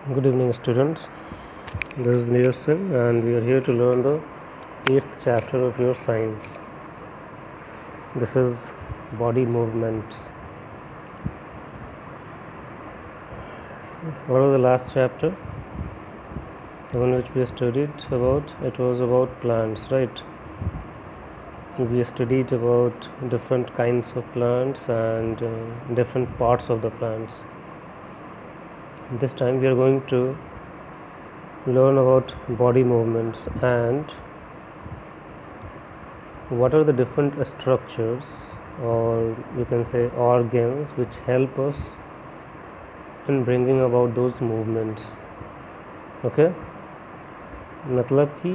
Good evening, students. This is Neeraj Singh, and we are here to learn the 8th chapter of your science. This is body movements. What was the last chapter? The one which we studied about? It was about plants, right? We studied about different kinds of plants and different parts of the plants. This time we are going to learn about body movements and what are the different structures, or you can say organs, which help us in bringing about those movements. Okay मतलब कि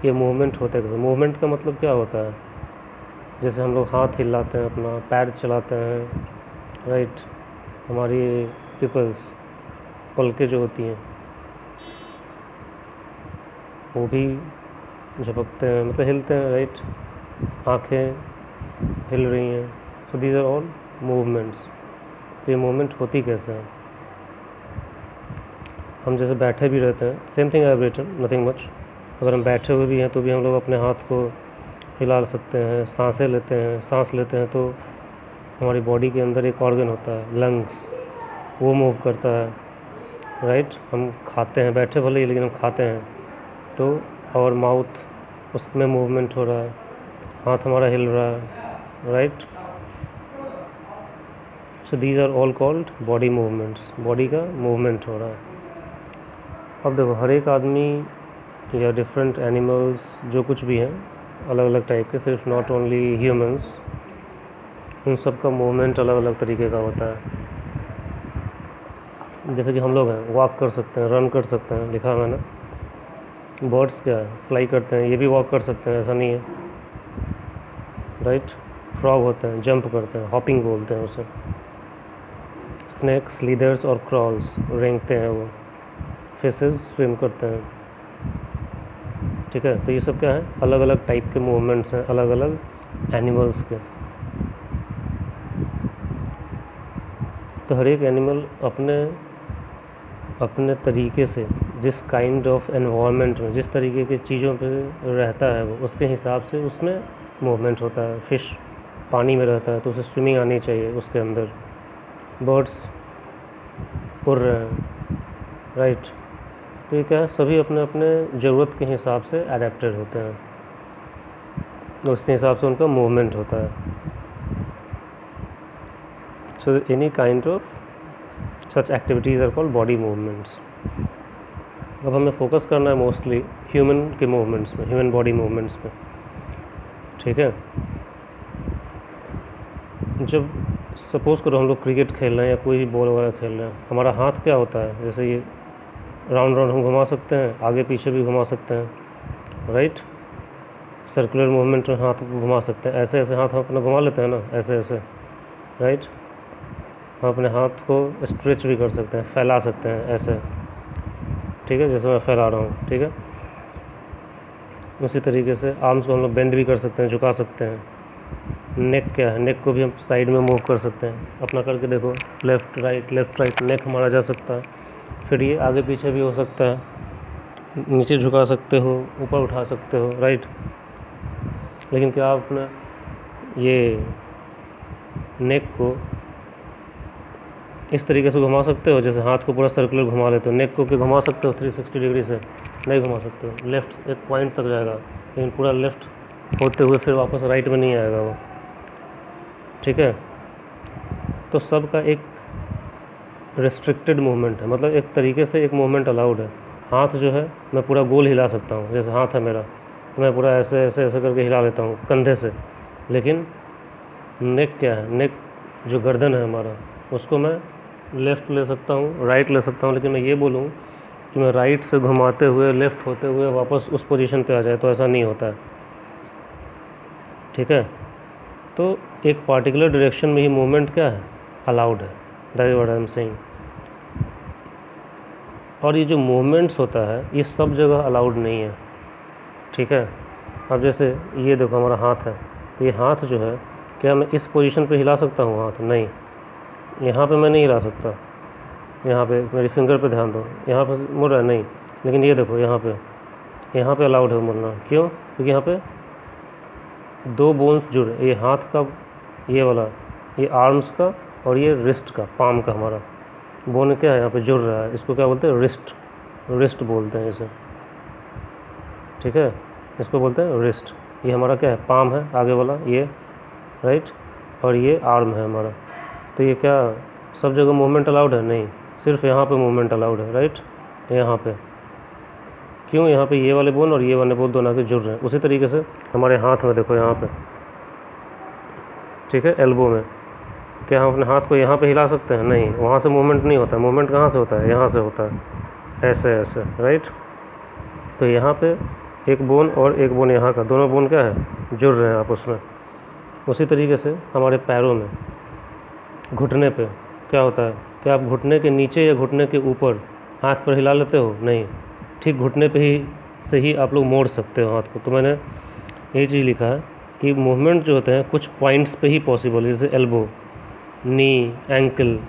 ये movement होता है कैसे? Movement का मतलब क्या होता है? जैसे हम लोग हाथ हिलाते हैं, अपना पैर चलाते हैं, राइट? हमारी पिपल्स, पलकें जो होती हैं वो भी झपकते हैं, मतलब हिलते हैं, राइट? आँखें हिल रही हैं. So these are all movements. तो ये मूवमेंट होती कैसे है? हम जैसे बैठे भी रहते हैं, same thing I have written, nothing much. अगर हम बैठे हुए भी हैं तो भी हम लोग अपने हाथ को हिला सकते हैं. सांसें लेते हैं, सांस लेते हैं तो हमारी बॉडी के अंदर एक ऑर्गन होता है लंग्स, वो मूव करता है, राइट? हम खाते हैं बैठे भले ही, लेकिन हम खाते हैं तो और माउथ, उसमें मूवमेंट हो रहा है, हाथ हमारा हिल रहा है, right? So these are all called body movements. Body का मूवमेंट हो रहा है. अब देखो, हर एक आदमी या डिफरेंट एनिमल्स जो कुछ भी हैं, अलग अलग टाइप के, सिर्फ नॉट ओनली ह्यूमंस, उन सब का मूवमेंट अलग अलग तरीके का होता है. जैसे कि हम लोग हैं, वॉक कर सकते हैं, रन कर सकते हैं, लिखा हुआ है ना. बर्ड्स क्या है? फ्लाई करते हैं, ये भी वॉक कर सकते हैं, ऐसा नहीं है, राइट? फ्रॉग होते हैं, जंप करते हैं, हॉपिंग बोलते हैं उसे. स्नैक्स, स्लीदर्स और क्रॉल्स, रेंगते हैं वो. फिशेस स्विम करते हैं, ठीक है? तो ये सब क्या है? अलग अलग टाइप के मूवमेंट्स हैं, अलग अलग एनिमल्स के. तो हर एक एनिमल अपने अपने तरीके से, जिस काइंड ऑफ एनवायरनमेंट में, जिस तरीके की चीज़ों पे रहता है, वो उसके हिसाब से उसमें मूवमेंट होता है. फिश पानी में रहता है तो उसे स्विमिंग आनी चाहिए उसके अंदर. बर्ड्स उड़ रहे हैं, राइट? तो ये क्या है? सभी अपने अपने ज़रूरत के हिसाब से अडेप्टेड होते हैं, उसके हिसाब से उनका मूवमेंट होता है. So any kind of such activities are called body movements. अब हमें फोकस करना है मोस्टली ह्यूमन के मूवमेंट्स में, ह्यूमन बॉडी मूवमेंट्स में, ठीक है? जब सपोज़ करो हम लोग क्रिकेट खेल रहे हैं या कोई भी बॉल वगैरह खेल रहे हैं, हमारा हाथ क्या होता है? जैसे ये राउंड राउंड हम घुमा सकते हैं, आगे पीछे भी घुमा सकते हैं, राइट? सर्कुलर मूवमेंट में हाथ घुमा सकते हैं, ऐसे ऐसे हाथ हम अपना घुमा लेते हैं ना, ऐसे ऐसे, राइट? हम अपने हाथ को स्ट्रेच भी कर सकते हैं, फैला सकते हैं ऐसे, ठीक है? जैसे मैं फैला रहा हूँ, ठीक है? उसी तरीके से आर्म्स को हम लोग बेंड भी कर सकते हैं, झुका सकते हैं. नेक क्या है? नेक को भी हम साइड में मूव कर सकते हैं. अपना करके देखो, लेफ़्ट राइट नेक हमारा जा सकता है. फिर ये आगे पीछे भी हो सकता है, नीचे झुका सकते हो, ऊपर उठा सकते हो, राइट? लेकिन क्या आप अपना ये नेक को इस तरीके से घुमा सकते हो जैसे हाथ को पूरा सर्कुलर घुमा लेते हो? नेक को कि घुमा सकते हो 360 डिग्री से? नहीं घुमा सकते हो. लेफ़्ट एक पॉइंट तक जाएगा, लेकिन पूरा लेफ़्ट होते हुए फिर वापस राइट में नहीं आएगा वो, ठीक है? तो सबका एक रेस्ट्रिक्टेड मूवमेंट है, मतलब एक तरीके से एक मूवमेंट अलाउड है. हाथ जो है मैं पूरा गोल हिला सकता हूँ, जैसे हाथ है मेरा तो मैं पूरा ऐसे ऐसे ऐसे करके हिला लेता हूँ कंधे से. लेकिन नेक क्या है? नेक जो गर्दन है हमारा, उसको मैं लेफ़्ट ले सकता हूँ, राइट ले सकता हूँ, लेकिन मैं ये बोलूँ कि मैं राइट से घुमाते हुए लेफ़्ट होते हुए वापस उस पोजीशन पे आ जाए, तो ऐसा नहीं होता है, ठीक है? तो एक पार्टिकुलर डायरेक्शन में ही मूवमेंट क्या है? अलाउड है. That is what I am saying. और ये जो मूवमेंट्स होता है ये सब जगह अलाउड नहीं है, ठीक है? अब जैसे ये देखो हमारा हाथ है, तो ये हाथ जो है, क्या मैं इस पोजीशन पे हिला सकता हूँ हाथ? नहीं, यहाँ पे मैं नहीं हिला सकता. यहाँ पे मेरी फिंगर पे ध्यान दो, यहाँ पे मुड़ रहा है नहीं, लेकिन ये देखो यहाँ पे अलाउड है मुड़ना। क्यों? क्योंकि यहाँ पे दो बोन्स जुड़े, ये हाथ का ये वाला, ये आर्म्स का और ये रिस्ट का, पाम का हमारा बोन क्या है यहाँ पे जुड़ रहा है। इसको क्या बोलते हैं? रिस्ट बोलते हैं इसे, ठीक है, इसको बोलते हैं रिस्ट। ये हमारा क्या है? पाम है आगे वाला ये, राइट, और ये आर्म है हमारा। तो ये क्या सब जगह मूवमेंट अलाउड है? नहीं, सिर्फ यहाँ पे मूवमेंट अलाउड है, राइट, यहाँ पे। क्यों? यहाँ पे ये वाले बोन और ये वाले बोन दोनों के जुड़ रहे हैं। उसी तरीके से हमारे हाथ में देखो यहाँ पे, ठीक है, एल्बो में क्या हम अपने हाथ को यहाँ पे हिला सकते हैं? नहीं, वहाँ से मूवमेंट नहीं होता है। मूवमेंट कहाँ से होता है? यहाँ से होता है, ऐसे ऐसे, राइट। तो यहाँ पे एक बोन और एक बोन यहाँ का, दोनों बोन क्या है? जुड़ रहे हैं आपस में। उसी तरीके से हमारे पैरों में, घुटने पे क्या होता है? क्या आप घुटने के नीचे या घुटने के ऊपर हाथ पर हिला लेते हो? नहीं, ठीक घुटने पे ही से ही आप लोग मोड़ सकते हो हाथ को। तो मैंने ये चीज़ लिखा है कि मूवमेंट जो होते हैं कुछ पॉइंट्स पे ही पॉसिबल है, जैसे एल्बो, नी, एंकल।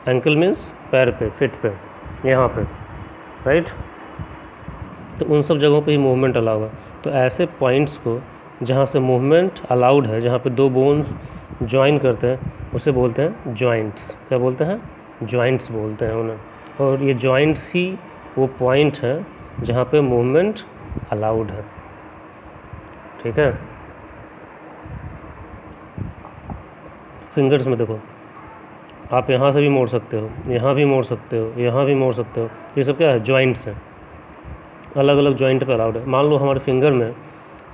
एंकल मीन्स पैर पे, फिट पे, यहाँ पे, राइट। तो उन सब जगहों पे ही मूवमेंट अलाउ है। तो ऐसे पॉइंट्स को जहाँ से मूवमेंट अलाउड है, जहाँ पे दो बोन्स ज्वाइन करते हैं, उसे बोलते हैं जॉइंट्स। क्या बोलते हैं? जॉइंट्स बोलते हैं उन्हें। और ये जॉइंट्स ही वो पॉइंट हैं जहाँ पे मूवमेंट अलाउड है, ठीक है। फिंगर्स में देखो, आप यहाँ से भी मोड़ सकते हो, यहाँ भी मोड़ सकते हो, यहाँ भी मोड़ सकते हो। ये सब क्या है? जॉइंट्स हैं, अलग अलग जॉइंट पे अलाउड है। मान लो हमारे फिंगर में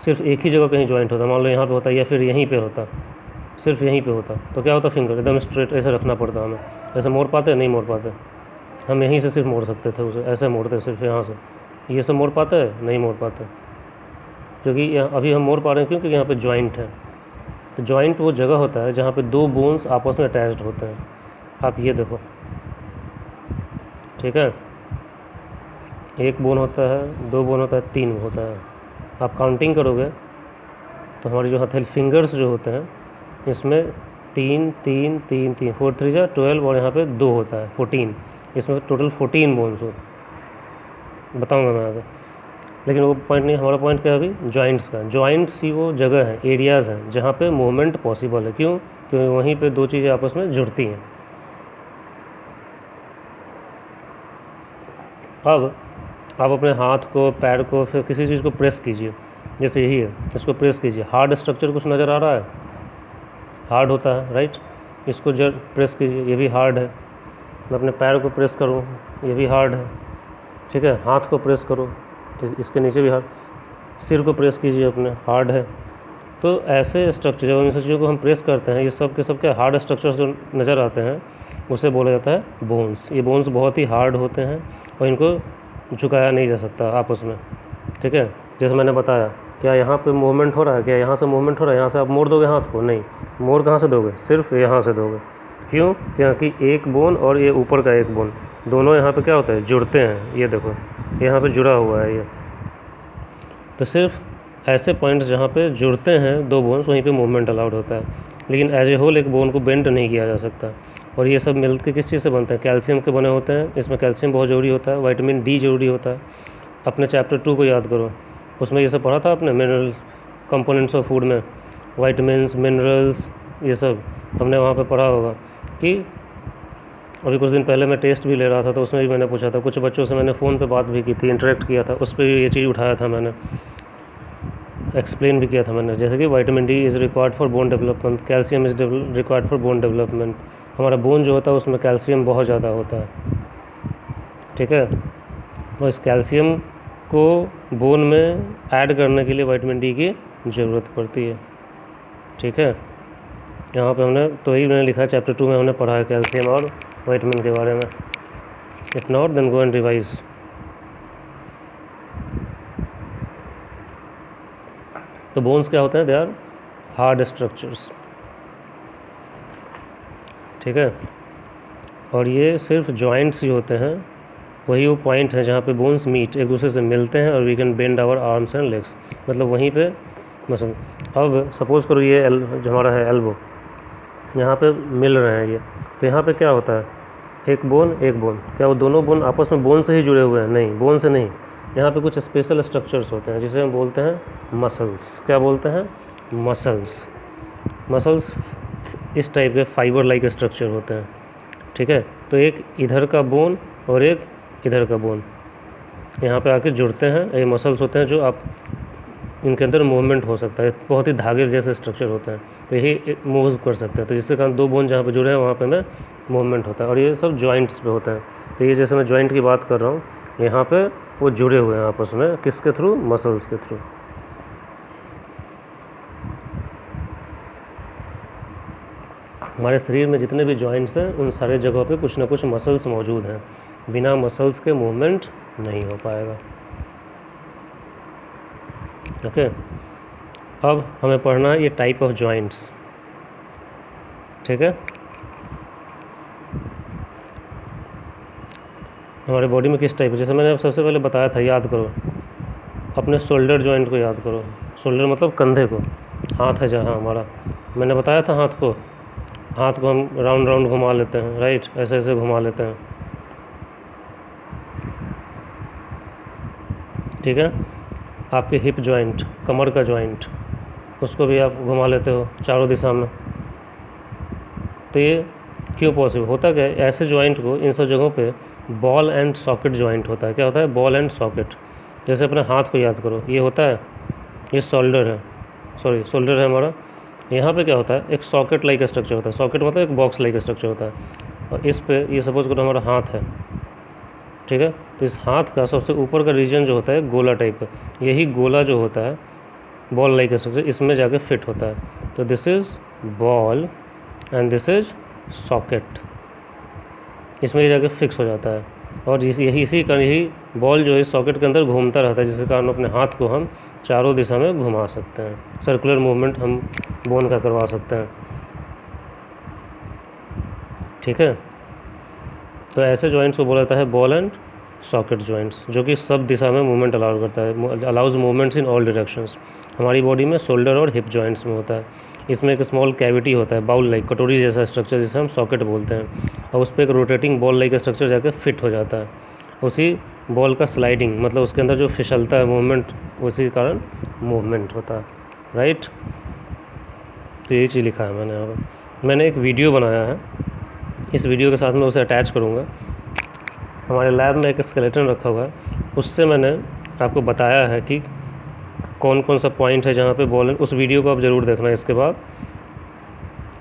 सिर्फ एक ही जगह कहीं जॉइंट होता, मान लो यहाँ पे होता या फिर यहीं पे होता, सिर्फ यहीं पे होता, तो क्या होता? फिंगर एकदम स्ट्रेट ऐसे रखना पड़ता हमें। ऐसे मोड़ पाते? नहीं मोड़ पाते। हम यहीं से सिर्फ मोड़ सकते थे उसे, ऐसे मोड़ते सिर्फ यहाँ से। ये सब मोड़ पाते हैं? नहीं मोड़ पाते, क्योंकि अभी हम मोड़ पा रहे हैं क्योंकि यहाँ पे जॉइंट है। तो जॉइंट वो जगह होता है जहाँ पे दो बोन्स आपस में अटैच्ड होते हैं। आप ये देखो, ठीक है, एक बोन होता है, दो बोन होता है, तीन होता है। आप काउंटिंग करोगे तो हमारी जो हथेली फिंगर्स जो होते हैं, इसमें 3 3 3 3 4 3 जा 12 और यहाँ पे 2 होता है 14। इसमें टोटल 14 बोन्स हो, बताऊंगा मैं आगे। लेकिन वो पॉइंट नहीं, हमारा पॉइंट क्या है अभी? जॉइंट्स का। जॉइंट्स ही वो जगह है, एरियाज़ हैं जहाँ पे मूवमेंट पॉसिबल है। क्यों? क्योंकि वहीं पे दो चीज़ें आपस में जुड़ती हैं। अब आप अपने हाथ को, पैर को, फिर किसी चीज़ को प्रेस कीजिए, जैसे यही है, इसको प्रेस कीजिए। हार्ड स्ट्रक्चर कुछ नज़र आ रहा है? हार्ड होता है, राइट। इसको जब प्रेस कीजिए, ये भी हार्ड है। मैं अपने पैर को प्रेस करूँ, ये भी हार्ड है, ठीक है। हाथ को प्रेस करो, इसके नीचे भी हार्ड। सिर को प्रेस कीजिए अपने, हार्ड है। तो ऐसे स्ट्रक्चर, जब इन सब चीज़ों को हम प्रेस करते हैं, ये सब के सब क्या हार्ड स्ट्रक्चर्स जो नज़र आते हैं, उसे बोला जाता है बोन्स। ये बोन्स बहुत ही हार्ड होते हैं और इनको झुकाया नहीं जा सकता आपस में, ठीक है। जैसे मैंने बताया, क्या यहाँ पे मूवमेंट हो रहा है? क्या यहाँ से मूवमेंट हो रहा है? यहाँ से आप मोड़ दोगे हाथ को? नहीं, मोड़ कहाँ से दोगे? सिर्फ यहाँ से दोगे। क्यों? क्योंकि एक बोन और ये ऊपर का एक बोन, दोनों यहाँ पे क्या होता है? जुड़ते हैं। ये देखो, यहाँ पे जुड़ा हुआ है ये। तो सिर्फ ऐसे पॉइंट्स जहाँ पे जुड़ते हैं दो बोन्स, वहीं पे मूवमेंट अलाउड होता है। लेकिन एज ए होल एक बोन को बेंड नहीं किया जा सकता। और ये सब मिलकर किस चीज़ से बनते हैं? कैल्शियम के बने होते हैं। इसमें कैल्शियम बहुत ज़रूरी होता है, विटामिन डी ज़रूरी होता है। अपने चैप्टर 2 को याद करो, उसमें ये सब पढ़ा था आपने, मिनरल्स, कंपोनेंट्स ऑफ फूड में वाइटामिन्स, मिनरल्स, ये सब हमने वहाँ पे पढ़ा होगा। कि अभी कुछ दिन पहले मैं टेस्ट भी ले रहा था, तो उसमें भी मैंने पूछा था, कुछ बच्चों से मैंने फ़ोन पे बात भी की थी, इंटरेक्ट किया था, उस पर भी ये चीज़ उठाया था, मैंने एक्सप्लेन भी किया था मैंने। जैसे कि vitamin D is required for bone development, calcium is required for bone development. हमारा बोन जो होता है उसमें कैल्शियम बहुत ज़्यादा होता है, ठीक है। और इस कैल्शियम को बोन में ऐड करने के लिए विटामिन डी की ज़रूरत पड़ती है, ठीक है। यहाँ पे हमने तो ही मैंने लिखा है, चैप्टर 2 में हमने पढ़ा है कैल्शियम और विटामिन के बारे में। If not then go and revise. तो बोन्स क्या होते हैं? दे आर हार्ड स्ट्रक्चर्स, ठीक है। और ये सिर्फ जॉइंट्स ही होते हैं, वही वो पॉइंट है जहाँ पे बोन्स मीट, एक दूसरे से मिलते हैं, और we can bend our arms and legs, मतलब वहीं पे मसल। अब सपोज़ करो ये जो हमारा है एल्बो, यहाँ पे मिल रहे हैं ये, तो यहाँ पे क्या होता है? एक बोन एक बोन, क्या वो दोनों बोन आपस में बोन से ही जुड़े हुए हैं? नहीं, बोन से नहीं। यहाँ पे कुछ स्पेशल स्ट्रक्चर्स होते हैं जिसे हम बोलते हैं मसल्स। क्या बोलते हैं? मसल्स। मसल्स इस टाइप के फाइबर लाइक स्ट्रक्चर होते हैं, ठीक है। तो एक इधर का बोन और एक इधर का बोन यहाँ पे आके जुड़ते हैं, ये मसल्स होते हैं जो आप इनके अंदर मूवमेंट हो सकता है। बहुत ही धागे जैसे स्ट्रक्चर होते हैं, तो यही मूव कर सकते हैं। तो जिसके कारण दो बोन जहाँ पे जुड़े हैं वहाँ पे में मूवमेंट होता है, और ये सब जॉइंट्स पे होता है। तो ये जैसे मैं जॉइंट की बात कर रहा हूँ, यहाँ पे वो जुड़े हुए हैं आपस में, किसके थ्रू? मसल्स के थ्रू। हमारे शरीर में जितने भी जॉइंट्स हैं उन सारे जगहों पे कुछ ना कुछ मसल्स मौजूद हैं। बिना मसल्स के मूवमेंट नहीं हो पाएगा। ओके, अब हमें पढ़ना है ये टाइप ऑफ जॉइंट्स, ठीक है। हमारे बॉडी में किस टाइप, जैसे मैंने अब सबसे पहले बताया था, याद करो अपने शोल्डर जॉइंट को याद करो। शोल्डर मतलब कंधे को, हाथ है जहाँ हमारा, मैंने बताया था हाथ को हम राउंड राउंड घुमा लेते हैं, राइट, ऐसे ऐसे घुमा लेते हैं, ठीक है। आपके हिप जॉइंट, कमर का जॉइंट, उसको भी आप घुमा लेते हो चारों दिशा में। तो ये क्यों पॉसिबल होता? क्या है, ऐसे जॉइंट को इन सब जगहों पे बॉल एंड सॉकेट जॉइंट होता है। क्या होता है? Ball and socket. जैसे अपने हाथ को याद करो, ये होता है, ये शोल्डर है, सॉरी शोल्डर है हमारा। यहाँ पे क्या होता है? एक सॉकेट लाइक स्ट्रक्चर होता है। सॉकेट मतलब एक बॉक्स लाइक स्ट्रक्चर होता है, और इस पे ये सपोज करो हमारा हाथ है, ठीक है। तो इस हाथ का सबसे ऊपर का रीजन जो होता है गोला टाइप का, यही गोला जो होता है बॉल लाइक स्ट्रक्चर, इसमें जाके फिट होता है। तो this is ball and this is socket, इसमें जाके फिक्स हो जाता है। और इसी कारण यही बॉल जो है सॉकेट के अंदर घूमता रहता है, जिसके कारण अपने हाथ को हम चारों दिशा में घुमा सकते हैं। सर्कुलर मूवमेंट हम बोन का करवा सकते हैं, ठीक है। तो ऐसे जॉइंट्स को बोला जाता है बॉल एंड सॉकेट जॉइंट्स, जो कि सब दिशा में मूवमेंट अलाउ करता है, allows movements in all directions. हमारी बॉडी में शोल्डर और हिप जॉइंट्स में होता है। इसमें एक स्मॉल कैविटी होता है, बाउल लाइक, कटोरी जैसा स्ट्रक्चर, जिसे हम सॉकेट बोलते हैं, और उस पर एक रोटेटिंग बॉल लाइक स्ट्रक्चर जाकर फिट हो जाता है। उसी बॉल का स्लाइडिंग मतलब उसके अंदर जो फिसलता है मूवमेंट, उसी कारण मूवमेंट होता है, राइट। तो यही चीज़ लिखा है मैंने यहाँ पर। मैंने एक वीडियो बनाया है, इस वीडियो के साथ मैं उसे अटैच करूँगा। हमारे लैब में एक स्केलेटन रखा हुआ है, उससे मैंने आपको बताया है कि कौन कौन सा पॉइंट है जहाँ पे बॉल, उस वीडियो को आप ज़रूर देखना इसके बाद,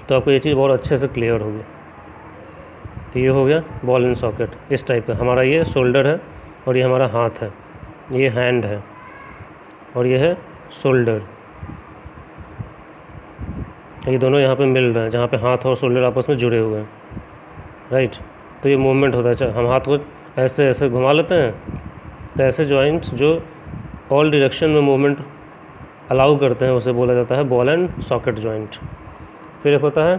तो आपको ये चीज़ बहुत अच्छे से क्लियर होगी। तो ये हो गया बॉल एंड सॉकेट, इस टाइप का। हमारा ये शोल्डर है और ये हमारा हाथ है, ये हैंड है और ये है शोल्डर। ये दोनों यहाँ पे मिल रहे हैं, जहाँ पे हाथ और शोल्डर आपस में जुड़े हुए हैं, राइट। तो ये मूवमेंट होता है। हम हाथ को ऐसे ऐसे घुमा लेते हैं, तो ऐसे जॉइंट्स जो ऑल डायरेक्शन में मूवमेंट अलाउ करते हैं उसे बोला जाता है बॉल एंड सॉकेट जॉइंट। फिर एक होता है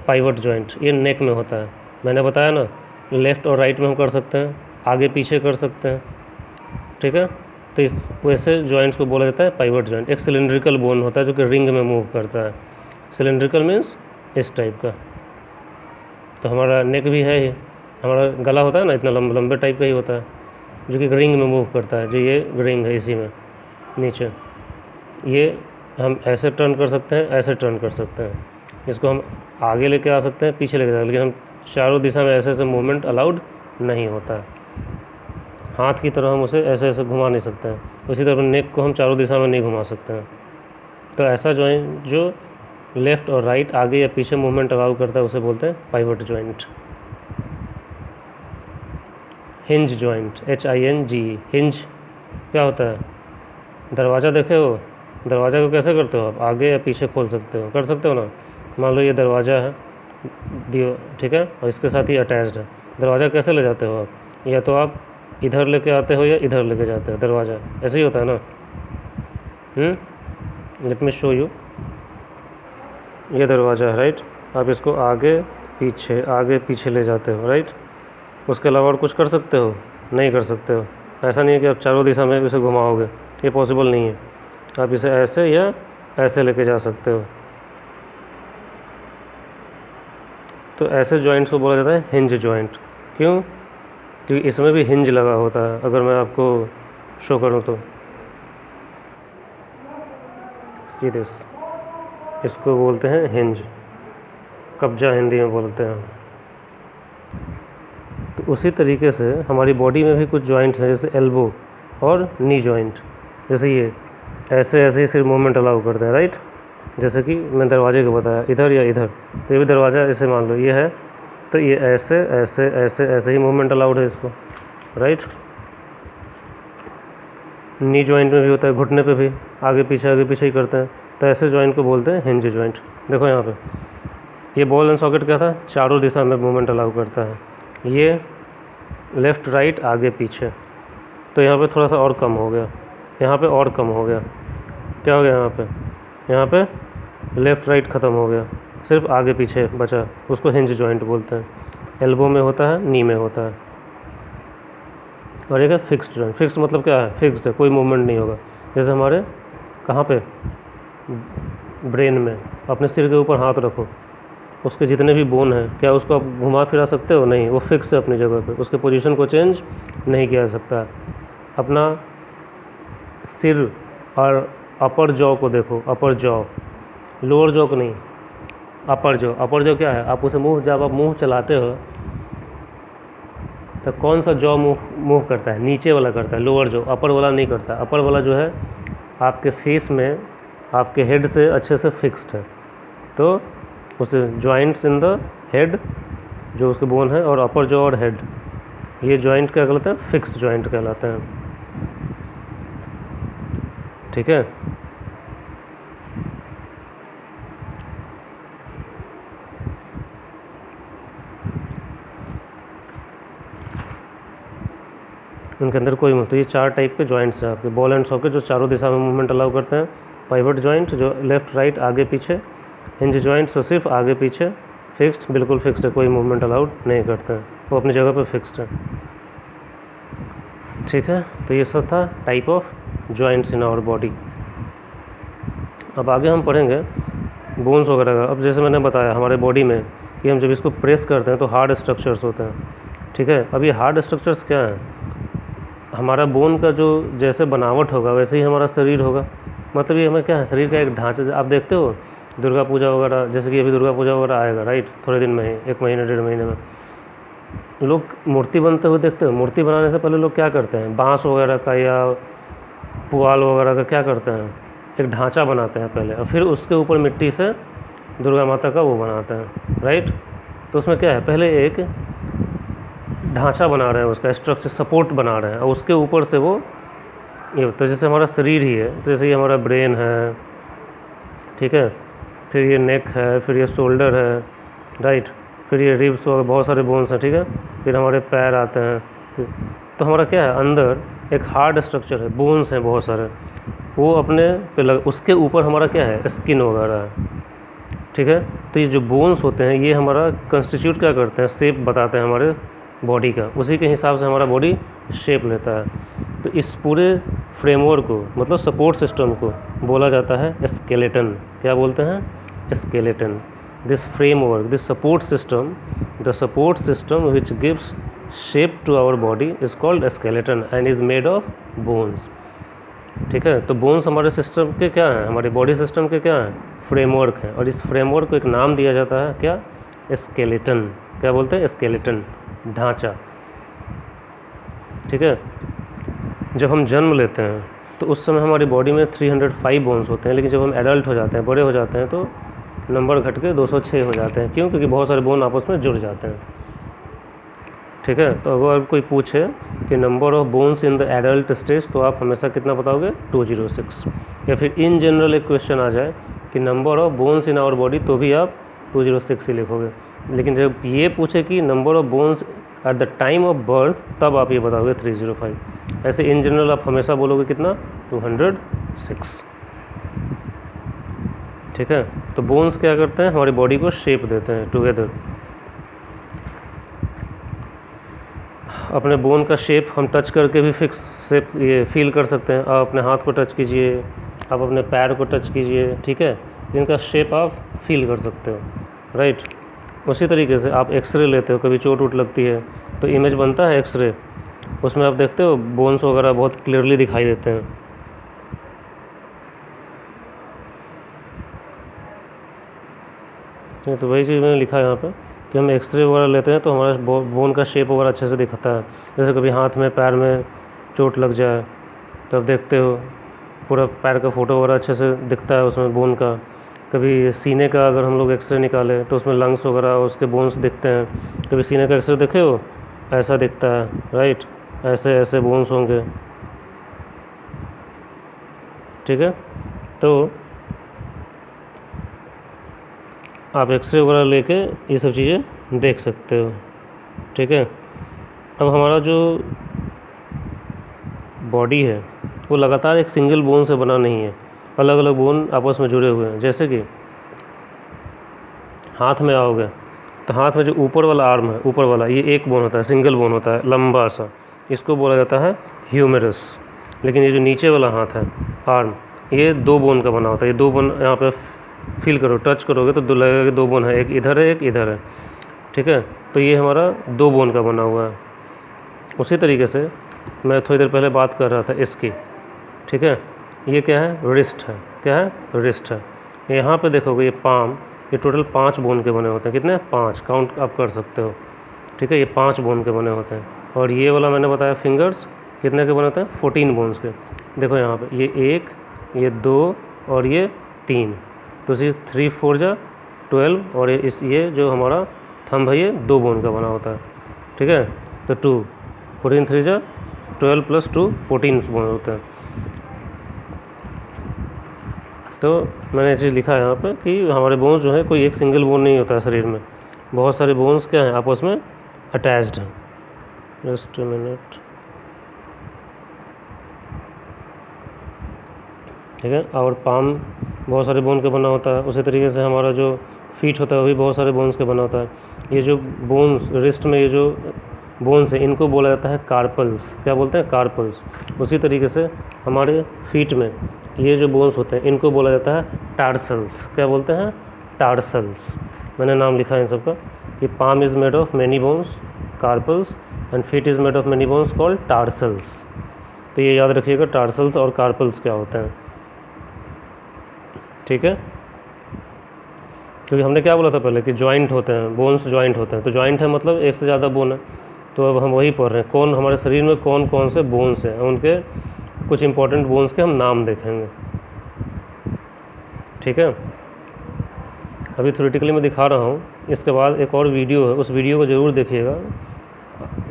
पाइवट जॉइंट, ये नेक में होता है। मैंने बताया ना, लेफ़्ट और राइट में हम कर सकते हैं, आगे पीछे कर सकते हैं, ठीक है। तो इस वैसे जॉइंट्स को बोला जाता है पाइवट जॉइंट। एक सिलेंड्रिकल बोन होता है जो कि रिंग में मूव करता है। सिलेंड्रिकल मीन्स इस टाइप का। तो हमारा नेक भी है, ये हमारा गला होता है ना, इतना लंबे टाइप का ही होता है, जो कि रिंग में मूव करता है। जो ये रिंग है, इसी में नीचे ये हम ऐसे टर्न कर सकते हैं, ऐसे टर्न कर सकते हैं। इसको हम आगे लेके आ सकते हैं, पीछे लेके जा सकते हैं, लेकिन हम चारों दिशा में ऐसे ऐसे मूवमेंट अलाउड नहीं होता है। हाथ की तरह हम उसे ऐसे ऐसे घुमा नहीं सकते हैं, उसी तरह नेक को हम चारों दिशा में नहीं घुमा सकते हैं। तो ऐसा जॉइंट जो लेफ़्ट और राइट, आगे या पीछे मूवमेंट अलाउ करता है, उसे बोलते हैं pivot joint. Hinge joint, HING, hinge क्या होता है? दरवाज़ा देखे हो, दरवाज़ा को कैसे करते हो आप? आगे या पीछे खोल सकते हो, कर सकते हो ना। मान लो ये दरवाज़ा है दियो, ठीक है, और इसके साथ ही अटैच्ड है। दरवाज़ा कैसे ले जाते हो आप? या तो आप इधर लेके आते हो या इधर लेके जाते हो। दरवाज़ा ऐसे ही होता है ना। Let me show you. ये दरवाज़ा है, राइट। आप इसको आगे पीछे ले जाते हो, राइट। उसके अलावा और कुछ कर सकते हो? नहीं कर सकते हो। ऐसा नहीं है कि आप चारों दिशा में इसे घुमाओगे, ये पॉसिबल नहीं है। आप इसे ऐसे या ऐसे लेके जा सकते हो। तो ऐसे जॉइंट्स को बोला जाता है हिंज जॉइंट। क्यों? क्योंकि इसमें भी हिंज लगा होता है। अगर मैं आपको शो करूं तो सी दिस, इसको बोलते हैं हिंज, कब्जा हिंदी में बोलते हैं। तो उसी तरीके से हमारी बॉडी में भी कुछ जॉइंट्स हैं, जैसे एल्बो और नी जॉइंट। जैसे ये ऐसे ऐसे ही सिर्फ मूवमेंट अलाउ करते हैं, राइट। जैसे कि मैं दरवाजे को बताया, इधर या इधर, तो ये भी दरवाज़ा ऐसे मान लो ये है, तो ये ऐसे ऐसे ऐसे ऐसे ही मूवमेंट अलाउड है इसको, राइट। नी जॉइंट में भी होता है, घुटने पे भी आगे पीछे ही करते हैं, तो ऐसे जॉइंट को बोलते हैं हिंज जॉइंट। देखो यहाँ पे ये बॉल एंड सॉकेट क्या था, चारों दिशा में मूवमेंट अलाउ करता है। ये लेफ़्ट राइट आगे पीछे, तो यहाँ पे थोड़ा सा और कम हो गया, यहाँ पे और कम हो गया। क्या हो गया यहाँ पे लेफ़्ट राइट ख़त्म हो गया, सिर्फ आगे पीछे बचा, उसको हिंज जॉइंट बोलते हैं। एल्बो में होता है, नी में होता है। और एक है फिक्स्ड जॉइंट। फिक्स्ड मतलब क्या है, फिक्स्ड है, कोई मूवमेंट नहीं होगा। जैसे हमारे कहाँ पे, ब्रेन में, अपने सिर के ऊपर हाथ रखो, उसके जितने भी बोन हैं, क्या उसको आप घुमा फिरा सकते हो? नहीं, वो फिक्स है अपनी जगह पे, उसके पोजीशन को चेंज नहीं किया जा सकता। अपना सिर और अपर जॉ को देखो, अपर जॉ, लोअर जॉ को नहीं, अपर जॉ। अपर जॉ क्या है, आप उसे मुंह, जब आप मुंह चलाते हो तो कौन सा जॉ मूव करता है, नीचे वाला करता है, लोअर जॉ, अपर वाला नहीं करता। अपर वाला जो है आपके फेस में, आपके हेड से अच्छे से फिक्स्ड है, तो उसे जॉइंट्स इन द हेड, जो उसके बोन है, और अपर जॉ और हेड, ये जॉइंट क्या कहलाते हैं, फिक्स्ड जॉइंट कहलाते हैं। ठीक है। उनके अंदर कोई, तो ये 4 टाइप के जॉइंट्स हैं आपके, बॉल एंड सॉकेट जो चारों दिशा में मूवमेंट अलाउ करते हैं, पाइवट जॉइंट जो लेफ़्ट राइट आगे पीछे, हिंज जॉइंट तो सिर्फ आगे पीछे, फिक्स्ड बिल्कुल फिक्स्ड है, कोई मूवमेंट अलाउड नहीं करते हैं, वो अपनी जगह पे फिक्स्ड है। ठीक है, तो ये सब था type of joints in our body. अब आगे हम पढ़ेंगे बोन्स वगैरह का। अब जैसे मैंने बताया हमारे बॉडी में कि हम जब इसको प्रेस करते हैं तो हार्ड स्ट्रक्चर्स होते हैं। ठीक है, अब ये हार्ड स्ट्रक्चर्स क्या हैं, हमारा बोन का जो जैसे बनावट होगा वैसे ही हमारा शरीर होगा। मतलब ये हमें क्या है, शरीर का एक ढांचा। आप देखते हो दुर्गा पूजा वगैरह, जैसे कि अभी दुर्गा पूजा वगैरह आएगा, राइट, थोड़े दिन में ही, 1 महीने 1.5 महीने में लोग मूर्ति बनते हुए देखते हो। मूर्ति बनाने से पहले लोग क्या करते हैं, बांस वगैरह का या पुआल वगैरह का क्या करते हैं, एक ढांचा बनाते हैं पहले, और फिर उसके ऊपर मिट्टी से दुर्गा माता का वो बनाते हैं, राइट। तो उसमें क्या है, पहले एक ढांचा बना रहे हैं, उसका स्ट्रक्चर सपोर्ट बना रहे हैं, और उसके ऊपर से वो ये होता है। जैसे हमारा शरीर ही है, तो जैसे ये हमारा ब्रेन है, ठीक है, फिर ये नेक है, फिर ये शोल्डर है, राइट, फिर ये रिब्स और बहुत सारे बोन्स हैं, ठीक है, फिर हमारे पैर आते हैं। तो हमारा क्या है, अंदर एक हार्ड स्ट्रक्चर है, बोन्स हैं बहुत सारे, वो अपने पे लग, उसके ऊपर हमारा क्या है, स्किन वगैरह है। ठीक है, तो ये जो बोन्स होते हैं ये हमारा कंस्टिट्यूट क्या करते हैं, शेप बताते हैं हमारे बॉडी का, उसी के हिसाब से हमारा बॉडी शेप लेता है। तो इस पूरे फ्रेमवर्क को, मतलब सपोर्ट सिस्टम को बोला जाता है स्केलेटन। क्या बोलते हैं, skeleton. This framework, this support system, the support system which gives shape to our body is called skeleton and is made of bones. ठीक है, तो बोन्स हमारे सिस्टम के क्या हैं, हमारे बॉडी सिस्टम के क्या हैं, फ्रेमवर्क हैं, और इस फ्रेमवर्क को एक नाम दिया जाता है क्या, स्केलेटन। क्या बोलते हैं, स्केलेटन, ढांचा। ठीक है, जब हम जन्म लेते हैं तो उस समय हमारी बॉडी में 305 बोन्स होते हैं, लेकिन जब हम एडल्ट हो जाते हैं, बड़े हो जाते हैं, तो नंबर घट के 206 हो जाते हैं। क्यों, क्योंकि बहुत सारे बोन आपस में जुड़ जाते हैं। ठीक है, तो अगर कोई पूछे कि number of bones in the adult stage, तो आप हमेशा कितना बताओगे, 206। या फिर इन जनरल एक क्वेश्चन आ जाए कि number of bones in our body, तो भी आप 206 ही लिखोगे। लेकिन जब ये पूछे कि number of bones at the time of birth, तब आप ये बताओगे 305। ऐसे इन जनरल आप हमेशा बोलोगे कितना, 206। ठीक है, तो बोन्स क्या करते हैं, हमारी बॉडी को शेप देते हैं टुगेदर। अपने बोन का शेप हम टच करके भी फिक्स शेप ये फील कर सकते हैं। आप अपने हाथ को टच कीजिए, आप अपने पैर को टच कीजिए, ठीक है, इनका शेप आप फील कर सकते हो, राइट। उसी तरीके से आप एक्सरे लेते हो, कभी चोट वोट लगती है तो इमेज बनता है एक्सरे, उसमें आप देखते हो बोन्स वगैरह बहुत क्लियरली दिखाई देते हैं। तो वही चीज़ मैंने लिखा है यहाँ पे कि हम एक्सरे वगैरह लेते हैं तो हमारा बोन का शेप वगैरह अच्छे से दिखता है। जैसे कभी हाथ में पैर में चोट लग जाए तो आप देखते हो पूरा पैर का फ़ोटो वगैरह अच्छे से दिखता है उसमें बोन का। कभी सीने का अगर हम लोग एक्सरे निकालें तो उसमें लंग्स वगैरह उसके बोन्स दिखते हैं। कभी सीने का एक्सरे देखे हो, ऐसा दिखता है, राइट, ऐसे ऐसे बोन्स होंगे, ठीक है। तो आप एक्सरे वगैरह लेके ये सब चीज़ें देख सकते हो, ठीक है। अब हमारा जो बॉडी है वो लगातार एक सिंगल बोन से बना नहीं है, अलग अलग बोन आपस में जुड़े हुए हैं। जैसे कि हाथ में आओगे तो हाथ में जो ऊपर वाला आर्म है, ऊपर वाला, ये एक बोन होता है, सिंगल बोन होता है, लंबा सा, इसको बोला जाता है ह्यूमेरस। लेकिन ये जो नीचे वाला हाथ है, आर्म, ये 2 बोन का बना होता है। ये 2 बोन यहाँ पे फील करो, टच करोगे तो लगेगा कि 2 बोन है, एक इधर है एक इधर है, ठीक है। तो ये हमारा 2 बोन का बना हुआ है। उसी तरीके से मैं थोड़ी देर पहले बात कर रहा था इसकी, ठीक है। ये क्या है, रिस्ट है, क्या है, रिस्ट है। यहाँ पे देखोगे ये पाम, ये टोटल 5 बोन के बने होते हैं। कितने, 5, काउंट आप कर सकते हो, ठीक है। ये 5 बोन के बने होते हैं। और ये वाला मैंने बताया फिंगर्स कितने के बने होते हैं, 14 बोन्स के। देखो यहाँ पे ये 1, ये 2 और ये 3, तो इसी 3 4 जा 12, और ये जो हमारा थंब है ये 2 बोन का बना होता है, ठीक है। तो 2 14 3 जा 12 प्लस 2 14 बोन होते हैं। तो मैंने ये चीज़ लिखा है यहाँ पे कि हमारे बोन्स जो है कोई एक सिंगल बोन नहीं होता है शरीर में, बहुत सारे बोन्स क्या हैं, आपस में अटैच्ड हैं। जस्ट अ मिनट, ठीक है। और पाम बहुत सारे बोन का बना होता है। उसी तरीके से हमारा जो फीट होता है वो भी बहुत सारे बोन्स का बना होता है। ये जो बोन्स रिस्ट में, ये जो बोन्स है, इनको बोला जाता है कार्पल्स। क्या बोलते हैं, कार्पल्स। उसी तरीके से हमारे फीट में ये जो बोन्स होते हैं इनको बोला जाता है टार्सल्स। क्या बोलते हैं, टार्सल्स। मैंने नाम लिखा है इन सबका कि palm is made of many bones, carpals, and feet is made of many bones called tarsals. तो ये याद रखिएगा टार्सल्स और कार्पल्स क्या होते हैं, ठीक है। क्योंकि हमने क्या बोला था पहले कि जॉइंट होते हैं, बोन्स जॉइंट होते हैं। तो जॉइंट है मतलब एक से ज़्यादा बोन है। तो अब हम वही पढ़ रहे हैं, कौन हमारे शरीर में कौन कौन से बोन्स हैं, उनके कुछ इंपॉर्टेंट बोन्स के हम नाम देखेंगे, ठीक है। अभी थ्योरेटिकली मैं दिखा रहा हूँ, इसके बाद एक और वीडियो है, उस वीडियो को ज़रूर देखिएगा।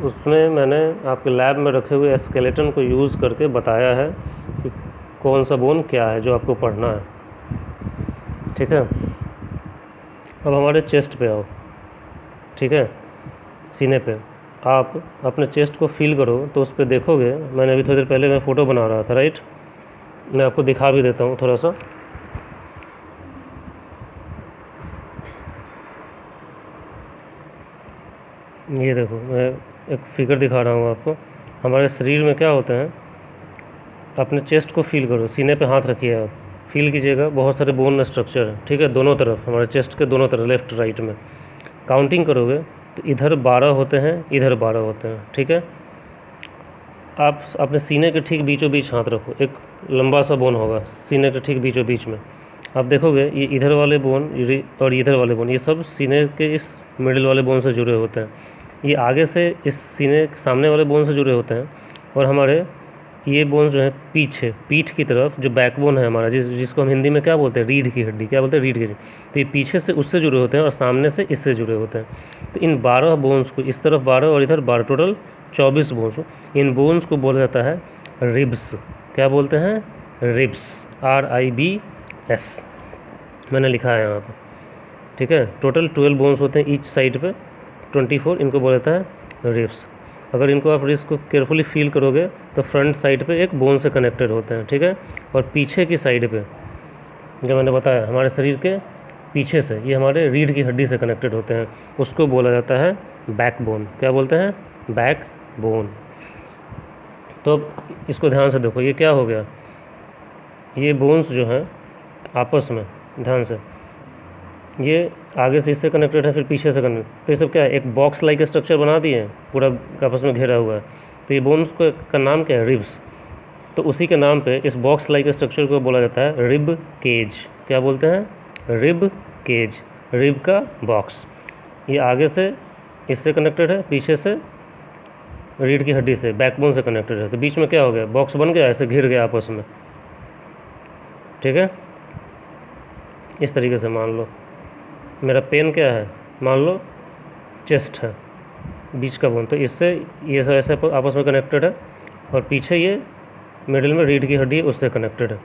उसमें मैंने आपके लैब में रखे हुए स्केलेटन को यूज़ करके बताया है कि कौन सा बोन क्या है जो आपको पढ़ना है, ठीक है। अब हमारे चेस्ट पे आओ, ठीक है, सीने पे। आप अपने चेस्ट को फील करो तो उस पर देखोगे, मैंने अभी थोड़ी देर पहले मैं फ़ोटो बना रहा था, राइट, मैं आपको दिखा भी देता हूँ थोड़ा सा। ये देखो, मैं एक फिगर दिखा रहा हूँ आपको। हमारे शरीर में क्या होते हैं, अपने चेस्ट को फील करो, सीने पे हाथ रखिए, आप फील कीजिएगा, बहुत सारे बोन स्ट्रक्चर है, ठीक है, दोनों तरफ, हमारे चेस्ट के दोनों तरफ, लेफ़्ट राइट में। काउंटिंग करोगे तो इधर 12 होते हैं, इधर 12 होते हैं, ठीक है। आप अपने सीने के ठीक बीचों बीच हाथ रखो, एक लंबा सा बोन होगा सीने के ठीक बीचों बीच में। आप देखोगे ये इधर वाले बोन और इधर वाले बोन, ये सब सीने के इस मिडिल वाले बोन से जुड़े होते हैं। ये आगे से इस सीने के सामने वाले बोन से जुड़े होते हैं। और हमारे ये बोन जो है पीछे, पीठ की तरफ जो बैकबोन है हमारा, जिसको हम हिंदी में क्या बोलते हैं, रीढ़ की हड्डी, क्या बोलते हैं, रीढ़ की हड्डी। तो ये पीछे से उससे जुड़े होते हैं और सामने से इससे जुड़े होते हैं। तो इन 12 बोन्स को, इस तरफ 12 और इधर 12, टोटल 24 बोन्स, इन बोन्स को बोला जाता है रिब्स। क्या बोलते हैं, रिब्स, RIBS, मैंने लिखा है यहाँ पर, ठीक है। टोटल 12 बोन्स होते हैं ईच साइड पे, 24, इनको बोला जाता है रिब्स। अगर इनको आप रिब्स को केयरफुली फील करोगे तो फ्रंट साइड पे एक बोन से कनेक्टेड होते हैं, ठीक है। और पीछे की साइड पे, जो मैंने बताया, हमारे शरीर के पीछे से ये हमारे रीढ़ की हड्डी से कनेक्टेड होते हैं, उसको बोला जाता है बैकबोन। क्या बोलते हैं, बैकबोन। तो अब इसको ध्यान से देखो, ये क्या हो गया, ये बोन्स जो हैं आपस में, ध्यान से, ये आगे से इससे कनेक्टेड है, फिर पीछे से कनेक्ट, तो ये सब क्या है, एक बॉक्स लाइक स्ट्रक्चर बना दिए हैं, पूरा आपस में घिरा हुआ है। तो ये बोन्स का नाम क्या है, रिब्स। तो उसी के नाम पे इस बॉक्स लाइक स्ट्रक्चर को बोला जाता है रिब केज। क्या बोलते हैं, रिब केज, रिब का बॉक्स। ये आगे से इससे कनेक्टेड है, पीछे से रीढ़ की हड्डी से, बैकबोन से कनेक्टेड है। तो बीच में क्या हो गया, बॉक्स बन गया, ऐसे घिर गया आपस में, ठीक है। इस तरीके से मान लो मेरा पेन क्या है, मान लो चेस्ट है, बीच का बोन, तो इससे ये सब ऐसे आपस में कनेक्टेड है, और पीछे ये मिडिल में रीढ़ की हड्डी है, उससे कनेक्टेड है।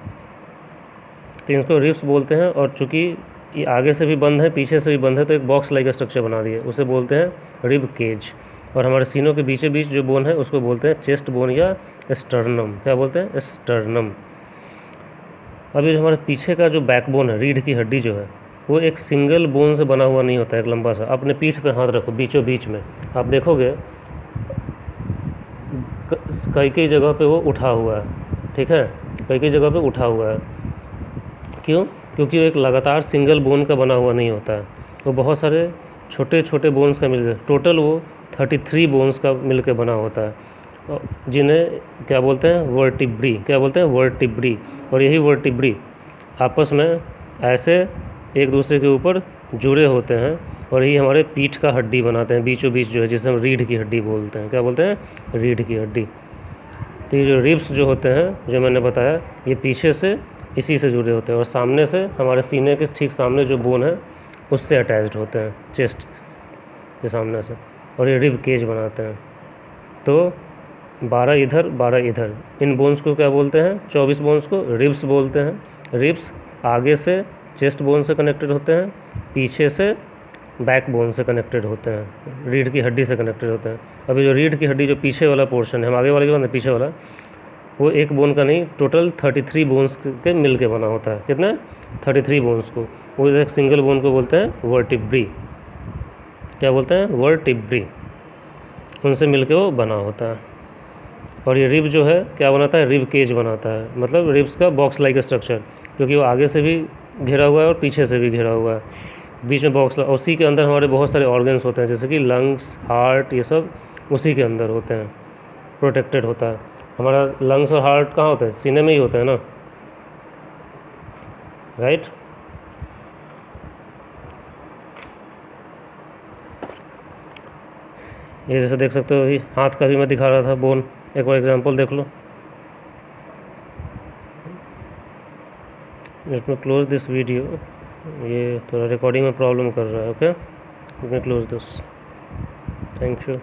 तो इनको रिब्स बोलते हैं। और चूँकि ये आगे से भी बंद है, पीछे से भी बंद है, तो एक बॉक्स लाइक स्ट्रक्चर बना दिए, उसे बोलते हैं रिब केज। और हमारे सीनों के बीचे बीच जो बोन है उसको बोलते हैं चेस्ट बोन या स्टर्नम। क्या बोलते हैं, स्टर्नम। अभी जो हमारे पीछे का जो बैकबोन है, रीढ़ की हड्डी जो है, वो एक सिंगल बोन से बना हुआ नहीं होता है, एक लंबा सा। अपने पीठ पे हाथ रखो, बीचों बीच में आप देखोगे कई कई जगह पे वो उठा हुआ है, ठीक है, कई कई जगह पे उठा हुआ है। क्यों, क्योंकि वो एक लगातार सिंगल बोन का बना हुआ नहीं होता है, वो बहुत सारे छोटे छोटे बोन्स का मिलकर, टोटल वो 33 बोन्स का मिलकर बना होता है, जिन्हें क्या बोलते हैं, वर्टिब्री। क्या बोलते हैं, वर्टिब्री। और यही वर्टिब्री आपस में ऐसे एक दूसरे के ऊपर जुड़े होते हैं, और यही हमारे पीठ का हड्डी बनाते हैं, बीचों बीच जो है, जिसे हम रीढ़ की हड्डी बोलते हैं। क्या बोलते हैं, रीढ़ की हड्डी। तो ये जो रिब्स जो होते हैं, जो मैंने बताया, ये पीछे से इसी से जुड़े होते हैं, और सामने से हमारे सीने के ठीक सामने जो बोन है उससे अटैच्ड होते हैं, चेस्ट के सामने से, और ये रिब केज बनाते हैं। तो 12 इधर 12 इधर, इन बोन्स को क्या बोलते हैं, 24 बोन्स को रिब्स बोलते हैं। रिब्स आगे से चेस्ट बोन से कनेक्टेड होते हैं, पीछे से बैक बोन से कनेक्टेड होते हैं, रीढ़ की हड्डी से कनेक्टेड होते हैं। अभी जो रीढ़ की हड्डी जो पीछे वाला पोर्शन है, हम आगे वाले के बाद पीछे वाला, वो एक बोन का नहीं, टोटल 33 बोन्स के मिल के बना होता है। कितना, 33 बोन्स को, वो एक सिंगल बोन को बोलते हैं वर्टिब्री। क्या बोलते हैं, वर्टिब्री। उनसे मिल के वो बना होता है। और ये रिब जो है क्या बनाता है, रिब केज बनाता है, मतलब रिब्स का बॉक्स लाइक स्ट्रक्चर, क्योंकि वो आगे से भी घिरा हुआ है और पीछे से भी घिरा हुआ है, बीच में बॉक्स, और उसी के अंदर हमारे बहुत सारे ऑर्गन्स होते हैं, जैसे कि लंग्स, हार्ट, ये सब उसी के अंदर होते हैं, प्रोटेक्टेड होता है। हमारा लंग्स और हार्ट कहाँ होता है, सीने में ही होता है ना, राइट। ये जैसे देख सकते हो, अभी हाथ का भी मैं दिखा रहा था बोन, एक बार एग्जांपल देख लो। Let me close this video, ये थोड़ा रिकॉर्डिंग में प्रॉब्लम कर रहा है, okay, let me close this, thank you.